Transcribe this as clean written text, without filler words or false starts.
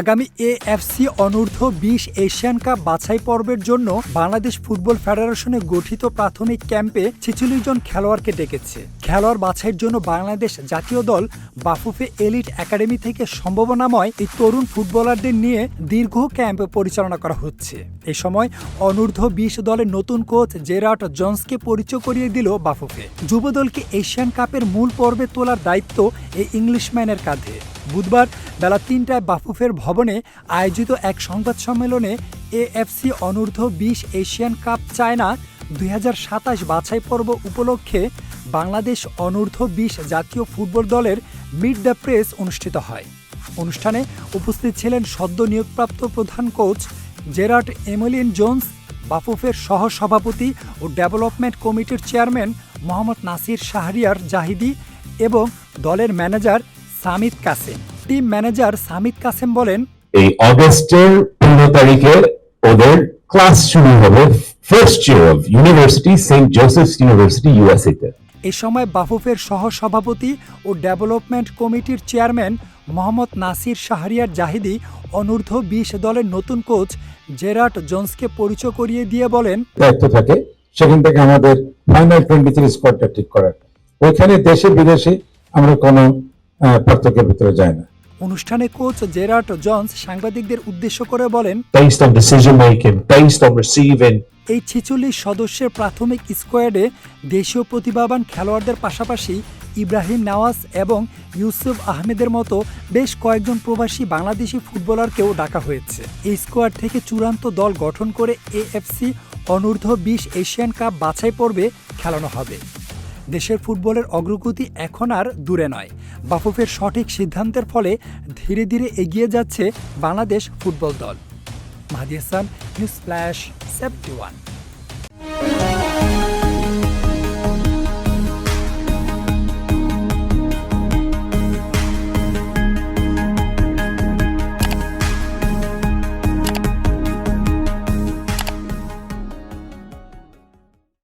আগামী AFC অনূর্ধ্ব-20 Asian cup বাছাই পর্বের জন্য বাংলাদেশ ফুটবল ফেডারেশনে গঠিত প্রাথমিক ক্যাম্পে ৪৬ জন খেলোয়াড়কে ডেকেছে। খেলোয়াড় বাছাইয়ের জন্য বাংলাদেশ জাতীয় দল বাফুফে এলিট একাডেমি থেকে সম্ভাবনাময় এই তরুণ ফুটবলারদের নিয়ে দীর্ঘ ক্যাম্প পরিচালনা করা হচ্ছে। এ সময় অনূর্ধ্ব-20 দলের নতুন কোচ জেরার্ড জনসকে পরিচয় করিয়ে দিল বাফুফে। যুব দলকে এশিয়ান কাপের মূল পর্বে তোলার দায়িত্ব এই ইংলিশম্যানের কাঁধে। বুধবার বেলা ৩টায় বাফুফের ভবনে আয়োজিত এক সংবাদ সম্মেলনে এএফসি অনূর্ধ্ব-20 এশিয়ান কাপ চায়না ২০২৭ বাছাই পর্ব উপলক্ষে বাংলাদেশ অনূর্ধ্ব-20 জাতীয় ফুটবল দলের মিট দ্য প্রেস অনুষ্ঠিত হয়। অনুষ্ঠানে উপস্থিত ছিলেন সদ্য নিয়োগপ্রাপ্ত প্রধান কোচ জেরার্ড এমিলিয়ান জোন্স, বাফুফের সহ-সভাপতি ও ডেভেলপমেন্ট কমিটির চেয়ারম্যান মোহাম্মদ নাসির শাহরিয়ার জাহিদি এবং দলের manager Samid Kashem. Team manager Samid Kashem বলেন, এই অগস্টের ১৫ তারিখে ওদের ক্লাস শুরু হবে first year of university saint Joseph's university USA তে। এ সময় বাফুফের সহ-সভাপতি ও ডেভেলপমেন্ট কমিটির চেয়ারম্যান মোহাম্মদ নাসির শাহরিয়ার জাহিদি অনূর্ধ্ব-20 দলের নতুন কোচ জেরার্ড জোন্সকে পরিচয় করিয়ে দিয়ে বলেন, দায়িত্ব থাকে সেখান থেকে আমাদের ফাইনাল 23 স্কোয়াডটা ঠিক করার। ওইখানে দেশে বিদেশে আমরা কোনো পার্থক্যের ভিতরে যাই না। অনুষ্ঠানে কোচ জেরার্ড জোন্স সাংবাদিকদের উদ্দেশ্য করে বলেন, based on decision making, based on receiving. এই ৪৬ সদস্যের প্রাথমিক স্কোয়াডে দেশীয় প্রতিভাবান খেলোয়াড়দের পাশাপাশি ইব্রাহিম নওয়াজ এবং ইউসুফ আহমেদের মতো বেশ কয়েকজন প্রবাসী বাংলাদেশি ফুটবলারকেও ডাকা হয়েছে। এই স্কোয়াড থেকে চূড়ান্ত দল গঠন করে এএফসি অনূর্ধ্ব-20 এশিয়ান কাপ বাছাই পর্বে খেলানো হবে। দেশের ফুটবলের অগ্রগতি এখন আর দূরে নয়। বাফুফের সঠিক সিদ্ধান্তের ফলে ধীরে ধীরে এগিয়ে যাচ্ছে বাংলাদেশ ফুটবল দল। Mahdi Hasan, news flash, 71।